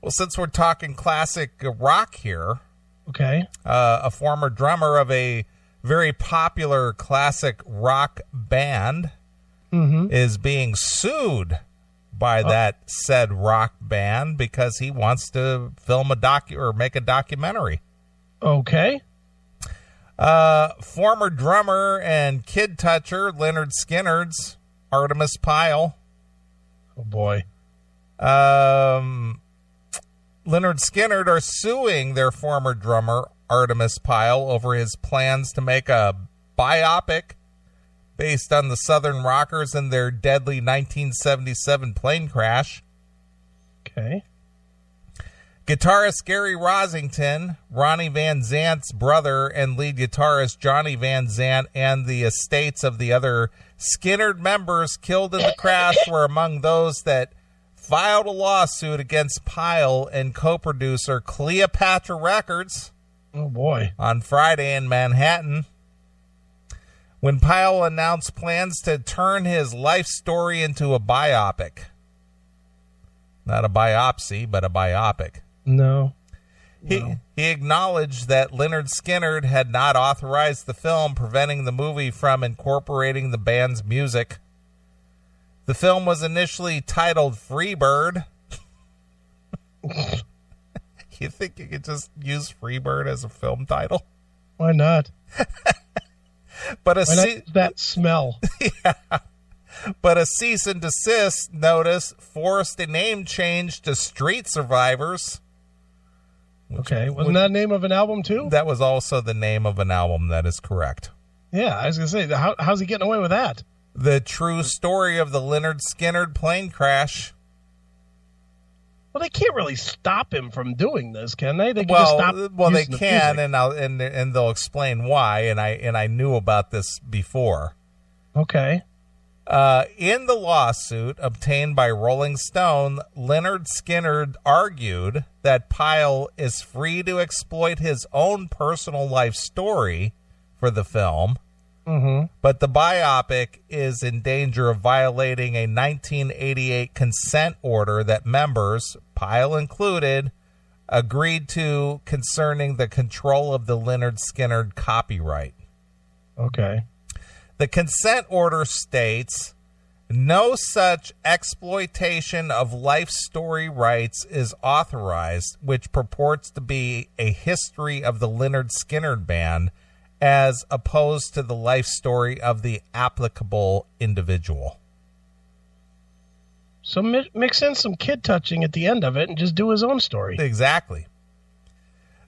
Well, since we're talking classic rock here, Okay. a former drummer of a very popular classic rock band is being sued by that said rock band because he wants to film make a documentary. Okay. Former drummer and kid toucher Lynyrd Skynyrd's Artimus Pyle. Oh boy. Lynyrd Skynyrd are suing their former drummer Artimus Pyle over his plans to make a biopic based on the Southern Rockers and their deadly 1977 plane crash. Okay. Guitarist Gary Rosington, Ronnie Van Zant's brother, and lead guitarist Johnny Van Zant and the estates of the other Skynyrd members killed in the crash were among those that filed a lawsuit against Pyle and co-producer Cleopatra Records. Oh boy. On Friday in Manhattan. When Pyle announced plans to turn his life story into a biopic. Not a biopsy, but a biopic. No. He acknowledged that Lynyrd Skynyrd had not authorized the film, preventing the movie from incorporating the band's music. The film was initially titled Freebird. You think you could just use Freebird as a film title? Why not? But that smell. Yeah. But a cease and desist notice forced a name change to Street Survivors. Okay. Wasn't that the name of an album too? That was also the name of an album. That is correct. Yeah, I was going to say, how's he getting away with that? The true story of the Lynyrd Skynyrd plane crash. Well, they can't really stop him from doing this, can they? They can just stop. Well, they can, and they'll explain why. And I knew about this before. Okay. In the lawsuit obtained by Rolling Stone, Lynyrd Skynyrd argued that Pyle is free to exploit his own personal life story for the film, but the biopic is in danger of violating a 1988 consent order that members, Pyle included, agreed to concerning the control of the Lynyrd Skynyrd copyright. Okay. The consent order states, no such exploitation of life story rights is authorized, which purports to be a history of the Lynyrd Skynyrd band, as opposed to the life story of the applicable individual. So mix in some kid touching at the end of it and just do his own story. Exactly.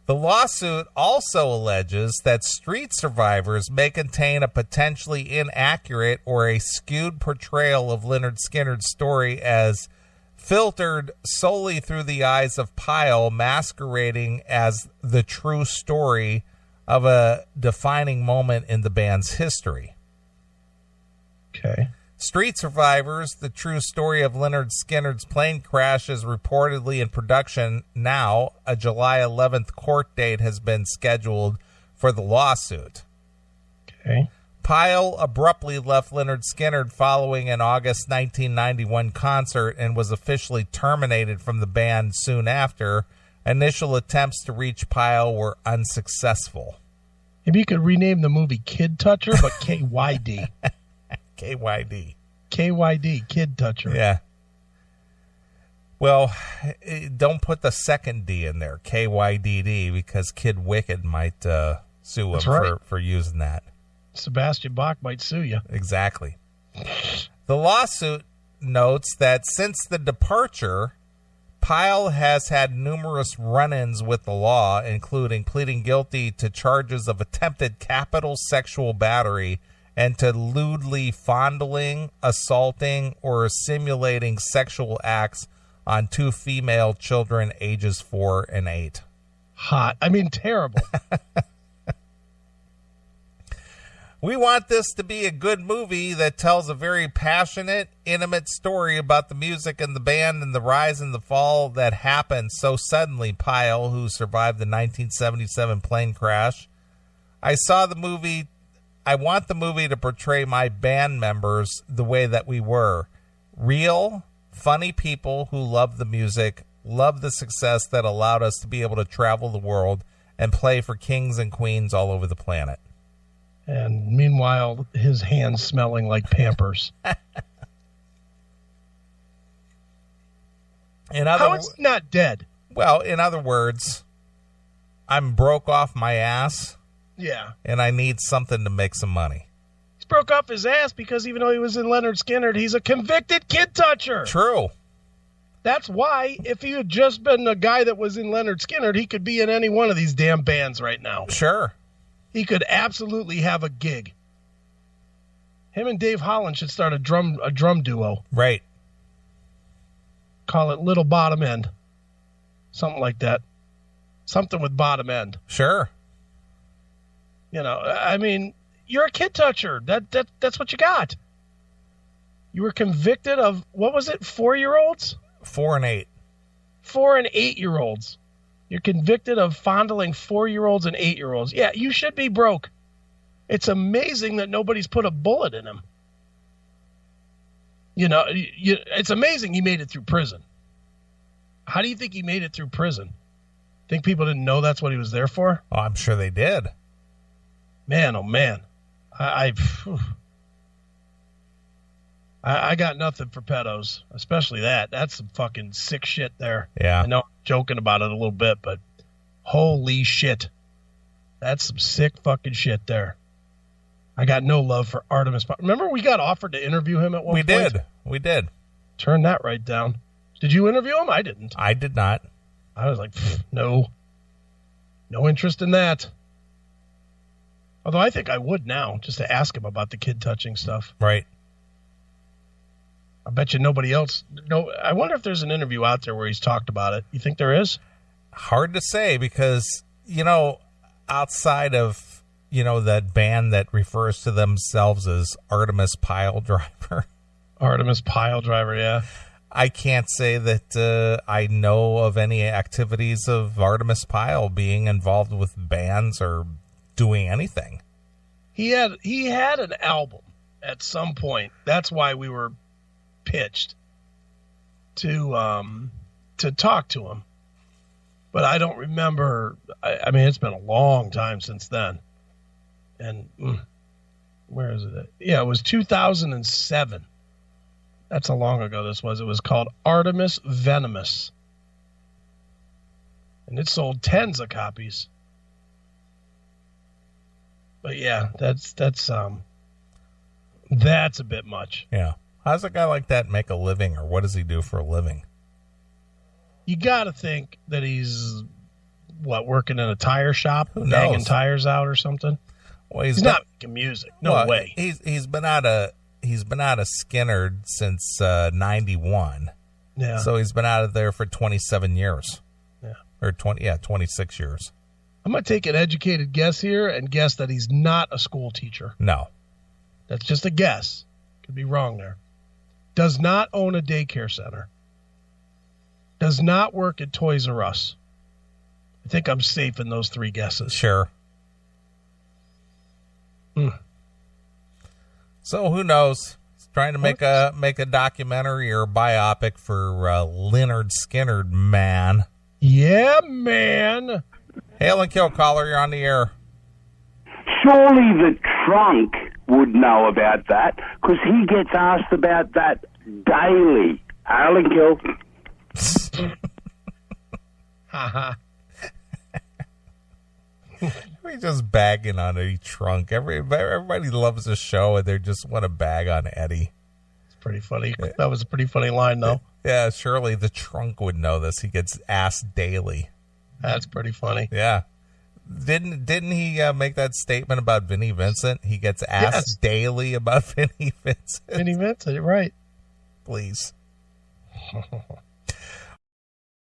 The lawsuit also alleges that Street Survivors may contain a potentially inaccurate or a skewed portrayal of Lynyrd Skynyrd's story as filtered solely through the eyes of Pyle, masquerading as the true story of a defining moment in the band's history. Okay. Street Survivors, the true story of Lynyrd Skynyrd's plane crash, is reportedly in production now. A July 11th court date has been scheduled for the lawsuit. Okay. Pyle abruptly left Lynyrd Skynyrd following an August 1991 concert and was officially terminated from the band soon after. Initial attempts to reach Pyle were unsuccessful. Maybe you could rename the movie Kid Toucher, but KYD. KYD. KYD, Kid Toucher. Yeah. Well, don't put the second D in there, KYDD, because Kid Wicked might sue him for using that. Sebastian Bach might sue you. Exactly. The lawsuit notes that since the departure, Pyle has had numerous run-ins with the law, including pleading guilty to charges of attempted capital sexual battery and to lewdly fondling, assaulting, or simulating sexual acts on 2 female children ages 4 and 8. Hot. I mean, terrible. We want this to be a good movie that tells a very passionate, intimate story about the music and the band and the rise and the fall that happened so suddenly, Pyle, who survived the 1977 plane crash. I want the movie to portray my band members the way that we were. Real, funny people who love the music, Love the success that allowed us to be able to travel the world and play for kings and queens all over the planet. And meanwhile, his hands smelling like Pampers. How is he not dead? Well, in other words, I'm broke off my ass. Yeah. And I need something to make some money. He's broke off his ass because even though he was in Lynyrd Skynyrd, he's a convicted kid toucher. True. That's why if he had just been a guy that was in Lynyrd Skynyrd, he could be in any one of these damn bands right now. Sure. He could absolutely have a gig. Him and Dave Holland should start a drum duo. Right. Call it Little Bottom End. Something like that. Something with bottom end. Sure. You know, I mean, you're a kid toucher. That's what you got. You were convicted of, what was it, 4-year-olds? 4 and 8. 4 and 8-year-olds. You're convicted of fondling 4-year-olds and 8-year-olds. Yeah, you should be broke. It's amazing that nobody's put a bullet in him. You know, it's amazing he made it through prison. How do you think he made it through prison? Think people didn't know that's what he was there for? Oh, I'm sure they did. Man, oh man. I got nothing for pedos, especially that. That's some fucking sick shit there. Yeah. I know I'm joking about it a little bit, but holy shit. That's some sick fucking shit there. I got no love for Artimus. Remember we got offered to interview him at one point? We did. Turn that right down. Did you interview him? I didn't. I did not. I was like, no. No interest in that. Although I think I would now, just to ask him about the kid touching stuff. Right. I bet you nobody else. No, I wonder if there's an interview out there where he's talked about it. You think there is? Hard to say because, outside of, that band that refers to themselves as Artimus Pyle Driver. Artimus Pyle Driver, yeah. I can't say that I know of any activities of Artimus Pyle being involved with bands or doing anything. He had an album at some point. That's why we were pitched to talk to him. But I don't remember. I mean, it's been a long time since then. And where is it? Yeah, it was 2007. That's how long ago this was. It was called Artimus Venomous. And it sold tens of copies. But yeah, that's a bit much. Yeah. How does a guy like that make a living, or what does he do for a living? You got to think that he's working in a tire shop, banging knows? Tires out or something. Well, he's not making music. No way. He's been out of Skynyrd since 91. Yeah. So he's been out of there for 27 years. Yeah. Or 26 years. I'm going to take an educated guess here and guess that he's not a school teacher. No. That's just a guess. Could be wrong there. Does not own a daycare center. Does not work at Toys R Us. I think I'm safe in those 3 guesses. Sure. So who knows? He's trying to make a documentary or a biopic for Lynyrd Skynyrd, man. Yeah, man. Hail and kill caller, you're on the air. Surely the trunk would know about that because he gets asked about that daily. Hail and kill. We're just bagging on Eddie Trunk. Everybody loves the show, and they just want to bag on Eddie. It's pretty funny. That was a pretty funny line, though. Yeah, surely the Trunk would know this. He gets asked daily. That's pretty funny. Yeah. Didn't he make that statement about Vinnie Vincent? He gets asked daily about Vinnie Vincent. Vinnie Vincent, right. Please.